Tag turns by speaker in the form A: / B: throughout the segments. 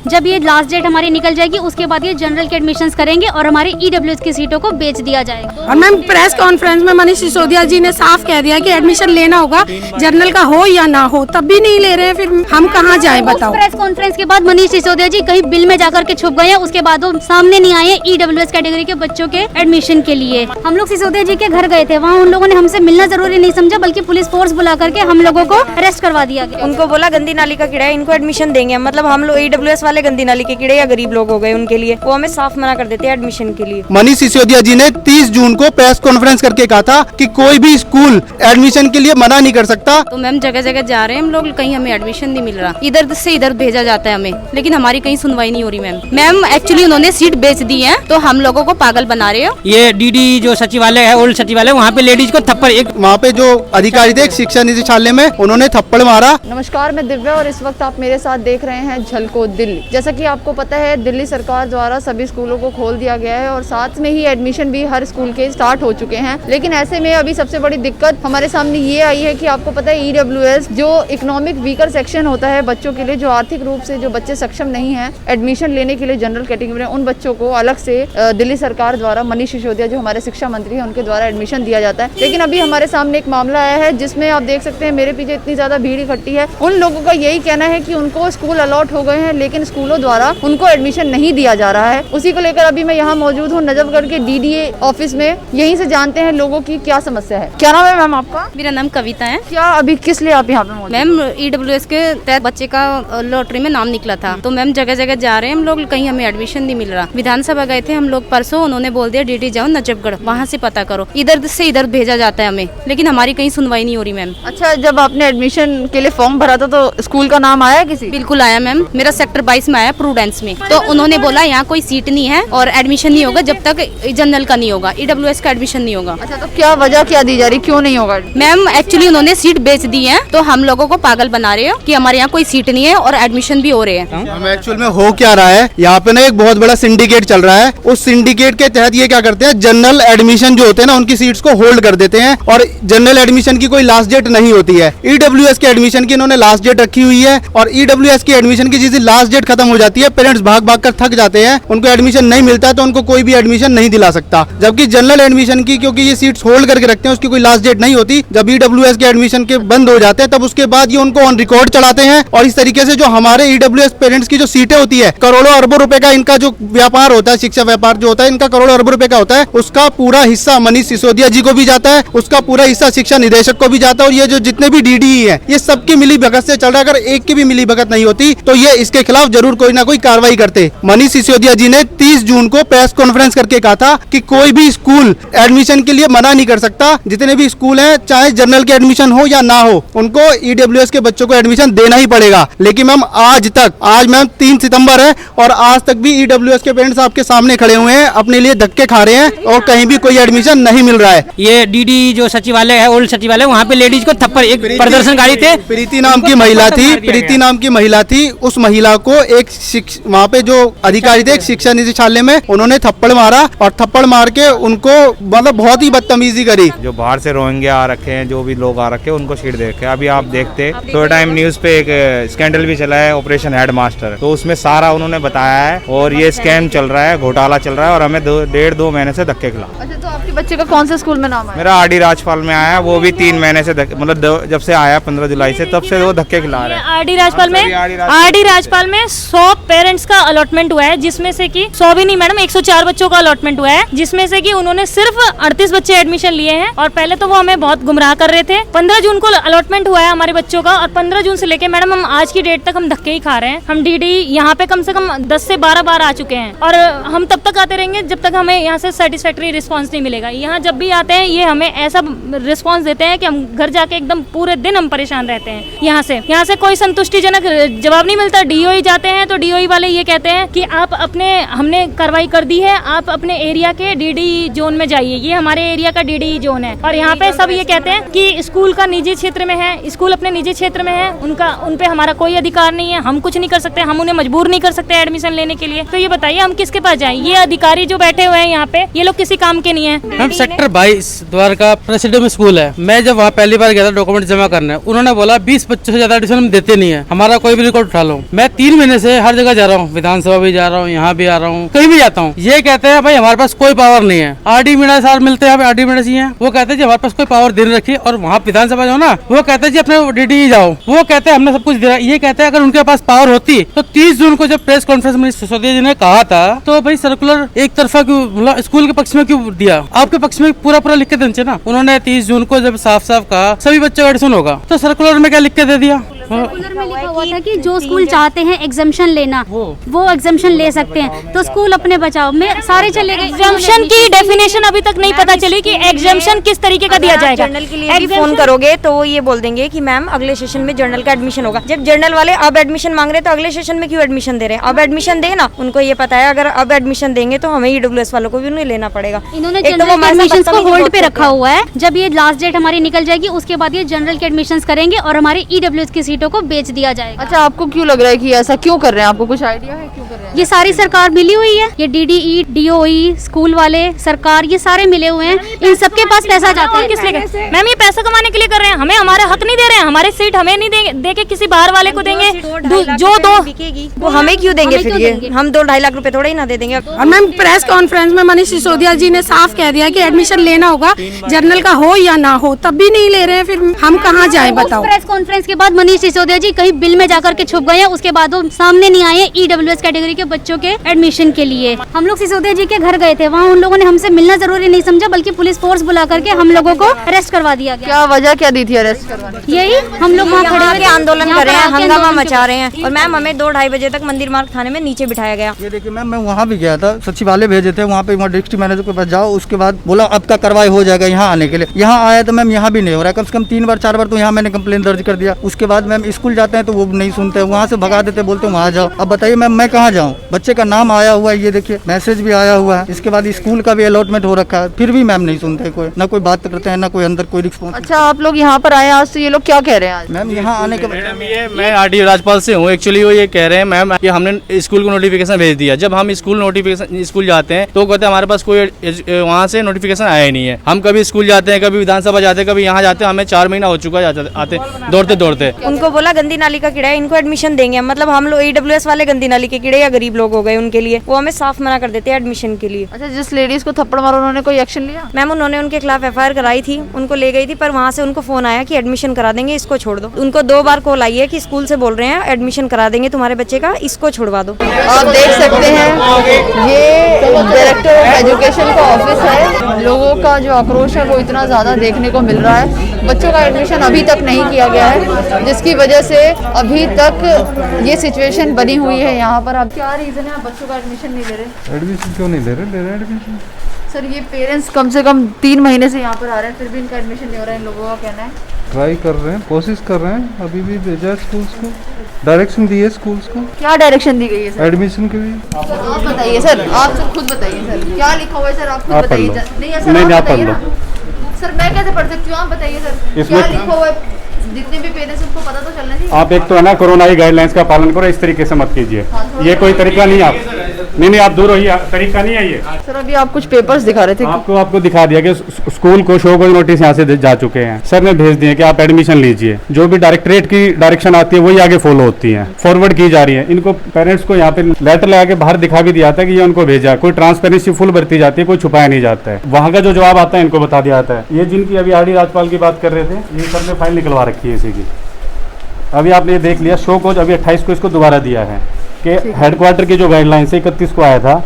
A: जब ये last date हमारी निकल जाएगी उसके बाद ये जनरल के एडमिशंस करेंगे और हमारे ईडब्ल्यूएस की सीटों को बेच दिया जाएगा।
B: और मैम प्रेस कॉन्फ्रेंस में मनीष सिसोदिया जी ने साफ कह दिया कि एडमिशन लेना होगा, जनरल का हो या ना हो, तब भी नहीं ले रहे हैं, फिर हम कहाँ जाएं बताओ।
A: प्रेस कॉन्फ्रेंस के बाद मनीष सिसोदिया जी कहीं बिल में जाकर के छुप गए हैं, उसके बाद वो सामने नहीं आए ईडब्ल्यूएस कैटेगरी के बच्चों के एडमिशन के लिए। हम लोग सिसोदिया जी के घर गए थे, वहाँ उन लोगों ने हमसे मिलना जरूरी नहीं समझा, बल्कि पुलिस फोर्स बुला करके हम लोगों को अरेस्ट करवा दिया गया।
C: उनको बोला गंदी नाली का कीड़ा है, इनको एडमिशन देंगे, मतलब हम लोग ईडब्ल्यूएस वाले गंदी नाली के कीड़े या गरीब लोग हो गए उनके लिए, वो हमें साफ मना कर देते हैं एडमिशन के लिए।
D: मनीष सिसोदिया जी ने 30 जून को प्रेस कॉन्फ्रेंस करके कहा था कि कोई भी स्कूल एडमिशन के लिए मना नहीं कर सकता।
E: तो मैम जगह जगह जा रहे हैं हम लोग, कहीं हमें एडमिशन नहीं मिल रहा, इधर से इधर भेजा जाता है हमें, लेकिन हमारी कहीं सुनवाई नहीं हो रही। मैम एक्चुअली उन्होंने सीट बेच दी है, तो हम लोगों को पागल बना रहे हो।
F: ये डीडी जो सचिवालय है, ओल्ड सचिवालय, वहाँ पे लेडीज को थप्पड़, एक
D: वहाँ पे जो अधिकारी थे शिक्षा निदेशालय में, उन्होंने थप्पड़ मारा।
G: नमस्कार, मैं दिव्या और इस वक्त आप मेरे साथ देख रहे हैं झलको दिल्ली। जैसा कि आपको पता है, दिल्ली सरकार द्वारा सभी स्कूलों को खोल दिया गया है और साथ में ही एडमिशन भी हर स्कूल के स्टार्ट हो चुके हैं। लेकिन ऐसे में अभी सबसे बड़ी दिक्कत हमारे सामने ये आई है कि आपको पता है ईडब्ल्यूएस जो इकोनॉमिक वीकर सेक्शन होता है बच्चों के लिए, जो आर्थिक रूप से जो बच्चे सक्षम नहीं है एडमिशन लेने के लिए जनरल कैटेगरी में, उन बच्चों को अलग से दिल्ली सरकार द्वारा मनीष सिसोदिया जो हमारे शिक्षा मंत्री हैं उनके द्वारा एडमिशन दिया जाता है। लेकिन अभी हमारे सामने एक मामला आया है जिसमें आप देख सकते हैं मेरे पीछे इतनी ज्यादा भीड़ इकट्ठी है। उन लोगों का यही कहना है कि उनको स्कूल अलॉट हो गए हैं, लेकिन स्कूलों द्वारा उनको एडमिशन नहीं दिया जा रहा है। उसी को लेकर अभी मैं यहाँ मौजूद हूँ नजफगढ़ के डीडीए ऑफिस में। यहीं से जानते हैं लोगों की क्या समस्या है। क्या नाम है मैम आपका?
E: मेरा नाम कविता है।
G: क्या अभी किस लिए आप यहाँ पे मौजूद?
E: मैम ईडब्ल्यूएस के तहत बच्चे का लॉटरी में नाम निकला था, तो मैम जगह जगह जा रहे हैं हम लोग, कहीं हमें एडमिशन नहीं मिल रहा। विधानसभा गए थे हम लोग परसों, उन्होंने बोल दिया डीडी जाओ नजफगढ़, वहाँ से पता करो, इधर से इधर भेजा जाता है हमें, लेकिन हमारी कहीं सुनवाई नहीं हो रही मैम।
G: अच्छा, जब आपने एडमिशन के लिए फॉर्म भरा था तो स्कूल का नाम आया किसी?
E: बिल्कुल आया मैम, मेरा सेक्टर 22 में आया प्रूडेंस में, तो उन्होंने बोला यहाँ कोई सीट नहीं है और एडमिशन नहीं होगा जब तक जनरल का नहीं होगा, ईडब्ल्यूएस का एडमिशन नहीं होगा।
G: अच्छा, तो क्या वजह क्या दी जा रही, क्यों नहीं होगा?
E: मैम एक्चुअली उन्होंने सीट बेच दी है, तो हम लोगों को पागल बना रहे हो कि हमारे यहाँ कोई सीट नहीं है और एडमिशन भी हो रहे हैं।
D: एक्चुअल में हो क्या रहा है, यहाँ पे ना एक बहुत बड़ा सिंडिकेट चल रहा है। उस सिंडिकेट के तहत ये क्या करते हैं, जनरल एडमिशन जो होते हैं ना उनकी सीट्स को होल्ड कर देते हैं और जनरल एडमिशन की कोई लास्ट डेट नहीं होती है। ईडब्ल्यूएस के एडमिशन की इन्होंने लास्ट डेट रखी हुई है और ईडब्ल्यूएस की एडमिशन की जिस दिन लास्ट डेट खत्म हो जाती है, पेरेंट्स भाग भाग कर थक जाते हैं, उनको एडमिशन नहीं मिलता तो उनको कोई भी एडमिशन नहीं दिला सकता। जबकि जनरल एडमिशन की, क्योंकि ये सीट्स होल्ड करके रखते हैं, उसकी कोई लास्ट डेट नहीं होती। जब ईडब्ल्यूएस के एडमिशन के बंद हो जाते हैं तब उसके बाद ये उनको ऑन रिकॉर्ड चढ़ाते हैं और इस तरीके से जो हमारे ईडब्ल्यूएस पेरेंट्स की जो सीटें होती है, करोड़ों अरबों रुपए का इनका जो व्यापार होता है, शिक्षा व्यापार जो होता है इनका करोड़ों अरबों रुपए का होता है, उसका पूरा हिस्सा मनीष सिसोदिया जी को भी जाता है, उसका पूरा हिस्सा शिक्षा निदेशक को भी जाता है और ये जो जितने भी डीडी है ये सबकी मिली भगत से चल रहा है। अगर एक की भी मिली भगत नहीं होती तो ये इसके खिलाफ जरूर कोई ना कोई कार्रवाई करते। मनीष सिसोदिया जी ने 30 जून को प्रेस कॉन्फ्रेंस करके कहा था कि कोई भी स्कूल एडमिशन के लिए मना नहीं कर सकता, जितने भी स्कूल हैं चाहे जनरल के एडमिशन हो या ना हो, उनको ईडब्ल्यूएस के बच्चों को एडमिशन देना ही पड़ेगा। लेकिन मैम आज मैम 3 सितंबर है और आज तक भी ईडब्ल्यूएस के पेरेंट्स आपके सामने खड़े हुए हैं, अपने लिए धक्के खा रहे हैं और कहीं भी कोई एडमिशन नहीं मिल रहा है।
F: ये डीडी जो सचिवालय है, ओल्ड सचिवालय, वहाँ पे लेडीज को थप्पड़, एक प्रदर्शनकारी थे,
D: प्रीति नाम की महिला थी, प्रीति नाम की महिला थी, उस महिला को एक वहाँ पे जो अधिकारी थे शिक्षा निदेशालय में, उन्होंने थप्पड़ मारा और थप्पड़ मार के उनको मतलब बहुत ही बदतमीजी करी।
H: जो बाहर से रोहिंग्या आ रखे हैं, जो भी लोग आ रखे हैं, उनको सीट दे रखे। अभी आप देखते थोड़े टाइम न्यूज पे एक स्कैंडल भी चला है, ऑपरेशन हेडमास्टर, तो उसमें सारा उन्होंने बताया है और ये स्कैम चल रहा है, घोटाला चल रहा है और हमें 1.5-2 महीने से धक्के खिला।
G: अच्छा, तो आपके बच्चे का कौन सा स्कूल में नाम है?
H: मेरा आरडी राजपाल में आया, वो भी 3 महीने से मतलब जब से आया 15 जुलाई से, तब से वो धक्के खिला रहे हैं।
I: आरडी राजपाल में 100 पेरेंट्स का अलॉटमेंट हुआ है, जिसमें से कि 100 भी नहीं मैडम, 104 बच्चों का अलॉटमेंट हुआ है, जिसमें से कि उन्होंने सिर्फ 38 बच्चे एडमिशन लिए हैं और पहले तो वो हमें बहुत गुमराह कर रहे थे। 15 जून को अलॉटमेंट हुआ है हमारे बच्चों का और 15 जून से लेके मैडम हम आज की डेट तक हम धक्के ही खा रहे हैं। हम डीडी यहाँ पे कम से कम 10 से 12 बार आ चुके हैं और हम तब तक आते रहेंगे जब तक हमें यहाँ से सेटिस्फैक्टरी रिस्पांस नहीं मिलेगा। यहाँ जब भी आते हैं ये हमें ऐसा रिस्पांस देते हैं कि हम घर जाके एकदम पूरे दिन हम परेशान रहते हैं। यहाँ से कोई संतुष्टिजनक जवाब नहीं मिलता। डीओई जाते हैं तो डीओई वाले ये कहते हैं कि आप हमने कार्रवाई कर दी है, आप अपने एरिया के डीडी जोन में जाइए, ये हमारे एरिया का डीडी जोन है। और यहाँ पे सब ये कहते हैं कि स्कूल का निजी क्षेत्र में है, स्कूल अपने निजी क्षेत्र में है, उन पे हमारा कोई अधिकार नहीं है, हम कुछ नहीं कर सकते, हम उन्हें मजबूर नहीं कर सकते एडमिशन लेने के लिए। तो ये बताइए हम किसके पास जाएं? ये अधिकारी जो बैठे हुए हैं यहाँ पे, ये लोग किसी काम के नहीं है।
J: हम सेक्टर 22 द्वारका प्रेसिडेंट स्कूल है, मैं जब वहाँ पहली बार गया था डॉक्यूमेंट जमा करने, उन्होंने बोला 20 बच्चों से ज्यादा एडमिशन हम देते नहीं है, हमारा कोई भी रिकॉर्ड उठा लो। मैं 3 महीने महीने से हर जगह जा रहा हूँ, विधानसभा भी जा रहा हूँ, यहाँ भी आ रहा हूँ, कहीं भी जाता हूँ। ये कहते हैं भाई हमारे पास कोई पावर नहीं है। आरडी मीणा साहब मिलते हैं, आरडी मीणा जी हैं, वो कहते हैं जी हमारे पास कोई पावर दे रखी है। और वहाँ विधानसभा जाओ ना, वो कहते हैं जी अपने DDE जाओ, वो कहते हैं हमने सब कुछ दिया। ये कहते हैं अगर उनके पास पावर होती तो 30 जून को जब प्रेस कॉन्फ्रेंस में सिसोदिया जी ने कहा था तो भाई सर्कुलर एक तरफा क्यों, मतलब स्कूल के पक्ष में क्यों दिया? आपके पक्ष में पूरा पूरा लिख के देना चाहिए ना। उन्होंने 30 जून को जब साफ साफ कहा सभी बच्चों का एडमिशन होगा, तो सर्कुलर में क्या लिख के दे दिया?
A: सर्कुलर में लिखा हुआ था कि जो स्कूल चाहते हैं एग्जाम्शन लेना वो एग्जाम्शन ले सकते हैं। तो स्कूल अपने बचाव में सारे चले गए।
I: एग्जाम्शन की डेफिनेशन अभी तक नहीं पता चली कि एग्जाम्शन किस तरीके का दिया जाएगा।
C: जर्नल के लिए भी फोन करोगे तो वो ये बोल देंगे कि मैम अगले सेशन में जर्नल का एडमिशन होगा। जब जर्नल वाले अब एडमिशन मांग रहे तो अगले सेशन में क्यों एडमिशन दे रहे हैं? अब एडमिशन दे ना, उनको ये पता है अगर अब एडमिशन देंगे तो हमें EWS वालों को भी उन्हें लेना पड़ेगा।
A: इन्होंने जनरल एडमिशन को होल्ड पे रखा हुआ है। जब ये लास्ट डेट हमारी निकल जाएगी उसके बाद ये जनरल के एडमिशन करेंगे और हमारे EWS की सीटों को बेच दिया जाएगा।
G: अच्छा, आपको क्यों लग रहा है कि ऐसा क्यों कर रहे हैं? आपको कुछ आइडिया है क्यों कर रहे हैं?
A: ये सारी सरकार मिली हुई है, ये DDE, DOE, स्कूल वाले, सरकार, ये सारे मिले हुए हैं। इन सबके पास पैसा जाता है।
I: किस लिए? मैम ये पैसा कमाने के लिए कर रहे हैं, हमें हमारे हक नहीं दे रहे हैं। हमारी सीट हमें नहीं देके किसी बाहर वाले को देंगे। जो दो
C: बिकेगी वो हमें क्यों देंगे? फिर ये हम 2-2.5 लाख रुपए थोड़ा ही ना दे देंगे।
B: और मैम प्रेस कॉन्फ्रेंस में मनीष सिसोदिया जी ने साफ कह दिया कि एडमिशन लेना होगा, जर्नल का हो या ना हो, तब भी नहीं ले रहे हैं। फिर हम कहाँ जाएं बताओ?
A: प्रेस कॉन्फ्रेंस के बाद मनीष सिसोदिया जी कहीं बिल में जाकर के छुप गए हैं, उसके बाद वो सामने नहीं आए EWS कैटेगरी के बच्चों के एडमिशन के लिए। हम लोग सिसोदिया जी के घर गए थे, वहाँ उन लोगों ने हमसे मिलना जरूरी नहीं समझा, बल्कि पुलिस फोर्स बुला करके हम लोगों को अरेस्ट करवा दिया गया।
G: क्या वजह क्या दी थी अरेस्ट करवाने?
A: यही हम लोग वहाँ खड़े
C: के आंदोलन कर रहे हैं, हंगामा मचा रहे हैं। और मैम हमें 2-2.5 बजे तक मंदिर मार्ग थाने में नीचे बिठाया गया।
K: ये देखिए मैम, मैं वहाँ भी गया था, सचिवालय भेजे थे, वहाँ पे डिस्ट्रिक्ट मैनेजर के पास जाओ, उसके बाद बोला आपका कार्रवाई हो जाएगा यहाँ आने के लिए। यहाँ आया तो मैम यहाँ भी नहीं हो रहा है। कम से कम 3-4 बार तो यहाँ मैंने कंप्लेन दर्ज कर दिया। उसके बाद मैम स्कूल जाते हैं तो वो नहीं सुनते, वहाँ से भगा देते, बोलते वहाँ जाओ। अब बताइए मैम मैं कहाँ जाऊँ? बच्चे का नाम आया हुआ है, ये देखिए मैसेज भी आया हुआ है, इसके बाद स्कूल का भी अलॉटमेंट हो रखा है, फिर भी मैम नहीं सुनते, कोई ना कोई बात करते हैं, ना कोई अंदर कोई रिस्पॉन्स।
G: अच्छा, आप लोग यहाँ पर आए आज, तो ये लोग क्या कह रहे हैं आज?
K: मैम यहाँ आने के बाद
L: मैं RD राजपाल से हूँ। एक्चुअली वो ये कह रहे हैं मैम कि हमने स्कूल को नोटिफिकेशन भेज दिया। जब हम स्कूल जाते हैं तो कहते हैं हमारे पास कोई वहाँ से नोटिफिकेशन आया ही नहीं है। हम कभी स्कूल जाते हैं, कभी विधानसभा जाते हैं, कभी यहाँ जाते हैं, हमें 4 महीना हो चुका है आते दौड़ते।
C: उनको बोला गंदी नाली का कीड़ा है, इनको एडमिशन देंगे। मतलब हम लोग EWS वाले गंदी नाली के कीड़े या गरीब लोग हो गए उनके लिए, वो हमें साफ मना कर देते हैं एडमिशन के लिए।
G: अच्छा, जिस लेडीज को थप्पड़ मारा उन्होंने कोई एक्शन लिया?
C: मैम उन्होंने उनके खिलाफ FIR कराई थी, उनको ले गई थी, पर वहाँ से उनको फोन आया कि एडमिशन करा देंगे, इसको छोड़ दो। उनको 2 बार कॉल आई है कि स्कूल से बोल रहे हैं एडमिशन करा देंगे तुम्हारे बच्चे का, इसको छुड़वा दो।
G: आप देख सकते हैं ये डायरेक्टर ऑफ एजुकेशन का ऑफिस है। लोगों का जो आक्रोश है वो इतना ज़्यादा देखने को मिल रहा है। बच्चों का एडमिशन अभी तक नहीं किया गया है, जिसकी वजह से अभी तक ये सिचुएशन बनी हुई है यहाँ पर। अब क्या रीज़न है आप बच्चों का एडमिशन नहीं ले रहे?
M: एडमिशन क्यों नहीं ले रहे एडमिशन?
G: सर, ये पेरेंट्स कम से कम 3 महीने से यहाँ पर आ रहे हैं, फिर भी इनका एडमिशन नहीं हो रहा है। इन लोगों का कहना है
M: ट्राई कर रहे हैं, कोशिश कर रहे हैं, अभी भी भेजा स्कूल्स को, डायरेक्शन दी है स्कूल्स को।
G: क्या डायरेक्शन दी गई है सर?
M: एडमिशन के लिए।
G: आप बताइए सर, आप सर खुद बताइए सर, क्या लिखा हुआ है सर? आप खुद बताइए। नहीं सर,
M: नहीं,
G: आप बताइए ना सर, मैं कैसे पढ़ सकती हूँ? आप बताइए सर, क्या लिखा हुआ है? जितने भी पेरेंट्स उनको पता तो चलना चाहिए।
N: आप एक तो है ना कोरोना की गाइडलाइंस का पालन करो, इस तरीके से मत कीजिए। ये कोई तरीका नहीं, आप नहीं आप दूर रहिए, तरीका नहीं है ये।
G: सर, अभी आप कुछ पेपर्स दिखा रहे थे।
N: आपको दिखा दिया कि स्कूल को शो को नोटिस यहाँ से जा चुके हैं। सर ने भेज दिए कि आप एडमिशन लीजिए। जो भी डायरेक्टरेट की डायरेक्शन आती है वही आगे फॉलो होती है, फॉरवर्ड की जा रही है। इनको पेरेंट्स को यहाँ पे लेटर लगा के बाहर दिखा भी दिया था कि ये उनको भेजा। कोई ट्रांसपेरेंसी फुल बरती जाती है, कोई छुपाया नहीं जाता है। वहाँ का जो जवाब आता है इनको बता दिया जाता है। ये जिनकी अभी RD राजपाल की बात कर रहे थे, ये सर ने फाइल निकलवा रखी है इसी की। अभी आपने ये देख लिया, शो को अभी 28 को इसको दोबारा दिया है कि हेडक्वार्टर की जो गाइडलाइन से 31 को आया था,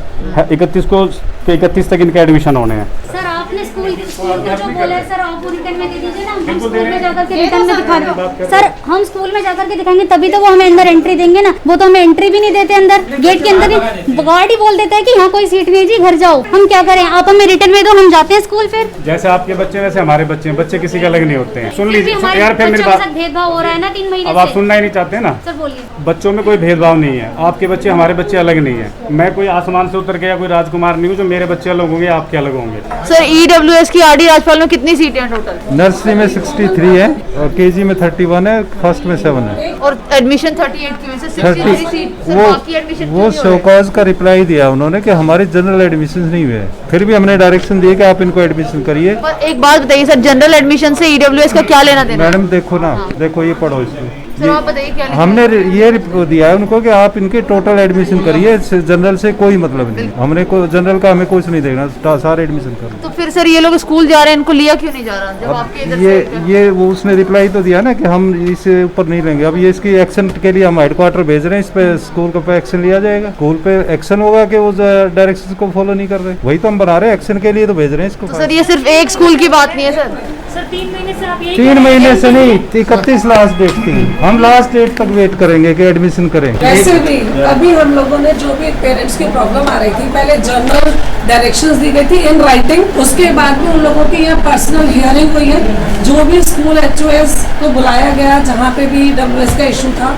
N: 31 तक इनके एडमिशन होने हैं।
A: सर, आपने स्कूल के जो बोला है सर, आप वो रिटर्न में दे दीजिए ना। हम स्कूल में जाकर के रिटर्न में दिखा दो सर, हम स्कूल में जाकर के दिखाएंगे तभी तो वो हमें अंदर एंट्री देंगे ना। वो तो हमें एंट्री भी नहीं देते अंदर, गेट के अंदर ही गार्ड ही बोल देता है कि यहाँ कोई सीट नहीं जी, घर जाओ। हम क्या करें? आप हमें रिटर्न में दो, हम जाते हैं स्कूल। फिर
N: जैसे आपके बच्चे वैसे हमारे बच्चे किसी का अलग नहीं होते हैं। सुन लीजिए यार, फिर मेरी बात,
A: भेदभाव हो रहा है ना 3 महीने।
N: अब आप सुनना ही नहीं चाहते ना
A: सर, बोलिए।
N: बच्चों में कोई भेदभाव नहीं है, आपके बच्चे हमारे बच्चे अलग नहीं है। मैं कोई आसमान से उतर के या कोई राजकुमार नहीं हूँ जो मेरे बच्चे अलग होंगे आपके अलग होंगे।
G: सर, EWS की RD राजपाल में कितनी सीटें हैं टोटल?
M: नर्सरी में 63 है और KG में 31 है, फर्स्ट में 7 है
G: और एडमिशन 38 की वजह से 63 सीट।
M: वो शोकॉज का रिप्लाई दिया उन्होंने कि हमारे जनरल एडमिशन नहीं हुए, फिर भी हमने डायरेक्शन दिए कि आप इनको एडमिशन करिए।
G: एक बात बताइए सर, जनरल एडमिशन से EWS का क्या लेना देना?
M: मैडम देखो ना, देखो ये पढ़ो इसमें
G: सर आप बताइए क्या लिखा
M: हमने ये दिया है उनको कि आप इनके टोटल एडमिशन करिए, जनरल से कोई मतलब नहीं, हमने जनरल का हमें कुछ नहीं देखना, सारे एडमिशन करो।
G: तो फिर सर ये लोग स्कूल जा रहे हैं, इनको लिया क्यों नहीं जा रहा? जब आपके इधर से
M: ये वो उसने रिप्लाई तो दिया ना कि हम इससे ऊपर नहीं लेंगे। अब ये इसकी एक्शन के लिए हम हेडक्वार्टर भेज रहे हैं, इस पे स्कूल पे एक्शन लिया जाएगा। स्कूल पे एक्शन होगा कि वो डायरेक्शन को फॉलो नहीं कर रहे, वही तो हम बना रहे हैं, एक्शन के लिए तो भेज रहे हैं इसको।
G: तो सर ये सिर्फ एक स्कूल की बात नहीं है सर,
I: 3 महीने से आप यही
M: 3 महीने से नहीं, 31 लास्ट डेट थी, हम लास्ट डेट तक वेट करेंगे कि एडमिशन करें।
B: वैसे भी अभी हम लोगों ने जो भी पेरेंट्स की प्रॉब्लम आ रही थी, पहले जर्नल डायरेक्शंस दी गई थी इन राइटिंग, उसके बाद में उन लोगों की यहाँ पर्सनल हियरिंग हुई है। जो भी स्कूल HOS को बुलाया गया, जहाँ पे भी EWS का इशू था,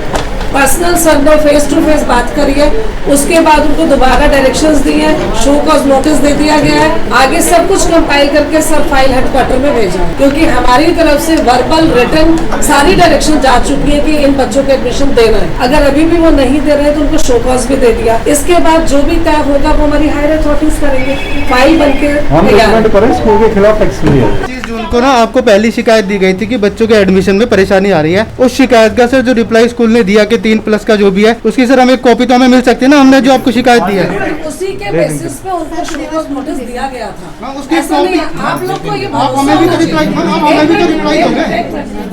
B: पर्सनल सर ने फेस टू फेस बात करी है। उसके बाद उनको दोबारा डायरेक्शंस दी है, शो कॉज नोटिस दे दिया गया है, आगे सब कुछ कंपाइल करके सब फाइल हेडक्वार्टर में भेजा है, क्योंकि हमारी तरफ से वर्बल रिटन सारी डायरेक्शन जा चुकी है कि इन बच्चों को एडमिशन देना है। अगर अभी भी वो नहीं दे रहे तो उनको शो कॉज भी दे दिया। इसके बाद जो भी तय होगा वो हमारी हायर अथॉरिटीज करेंगे, फाइल बन के
M: हम रिकमेंड करें स्कूल के खिलाफ एक्शन लिया।
D: 25 जून को ना आपको पहली शिकायत दी गई थी कि बच्चों के एडमिशन में परेशानी आ रही है। उस शिकायत का सर जो रिप्लाई स्कूल ने दिया कि 3+ का जो भी है उसकी सर हमें कॉपी तो हमें मिल सकती है ना, हमने जो आपको शिकायत दी है
B: उसी के बेसिस पे उनको शो कॉज नोटिस दिया गया था।
D: उसकी
B: ऐसा नहीं है, आप लोग को ये भरोसा होना चाहिए,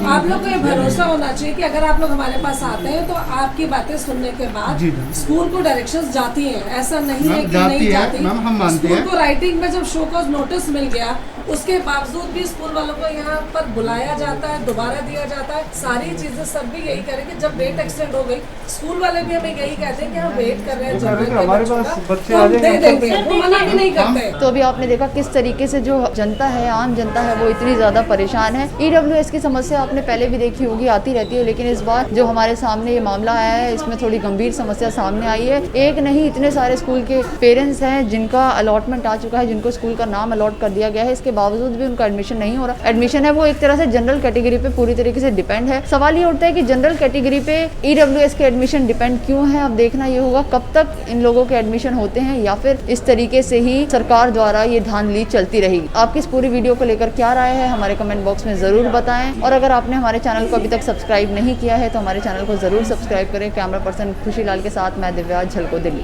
B: आप लोग को ये भरोसा होना चाहिए कि अगर आप लोग हमारे पास आते हैं तो आपकी बातें सुनने के बाद स्कूल को डायरेक्शंस जाती हैं। ऐसा नहीं है कि नहीं जाती,
D: हम मानते हैं।
B: स्कूल को राइटिंग में जब शो कॉज नोटिस मिल गया, उसके बावजूद भी स्कूल वालों को यहाँ पर बुलाया जाता है, दोबारा दिया जाता है। सारी चीजें सब भी यही करेंगे। जब डेट एक्सटेंड हो गई, स्कूल वाले भी हमें यही कहते हैं कि हम वेट कर रहे हैं,
M: हमारे पास बच्चे
B: हम दे देंगे, वो मना भी नहीं करते।
G: तो अभी आपने देखा किस तरीके से जो जनता है, आम जनता है, वो इतनी ज़्यादा परेशान है। EWS की समस्या आपने पहले भी देखी होगी, आती रहती है, लेकिन इस बार जो हमारे सामने ये मामला आया है इसमें थोड़ी गंभीर समस्या सामने आई है। एक नहीं, इतने सारे स्कूल के पेरेंट्स हैं जिनका अलॉटमेंट आ चुका है, जिनको स्कूल का नाम अलॉट कर दिया गया है, इसके बावजूद भी उनका एडमिशन नहीं हो रहा। एडमिशन है वो एक तरह से जनरल कैटेगरी पे पूरी तरीके से डिपेंड है। सवाल ये उठता है कि जनरल कैटेगरी पे EWS के एडमिशन डिपेंड क्यों है। अब देखना ये होगा कब तक इन लोगों के एडमिशन होते हैं, या फिर इस तरीके से ही सरकार द्वारा ये धांधली चलती रहेगी। आपकी इस पूरी वीडियो को लेकर क्या राय है हमारे कमेंट बॉक्स में ज़रूर बताएं, और अगर आपने हमारे चैनल को अभी तक सब्सक्राइब नहीं किया है तो हमारे चैनल को ज़रूर सब्सक्राइब करें। कैमरा पर्सन खुशी लाल के साथ मैं दिव्या, झलको दिल्ली।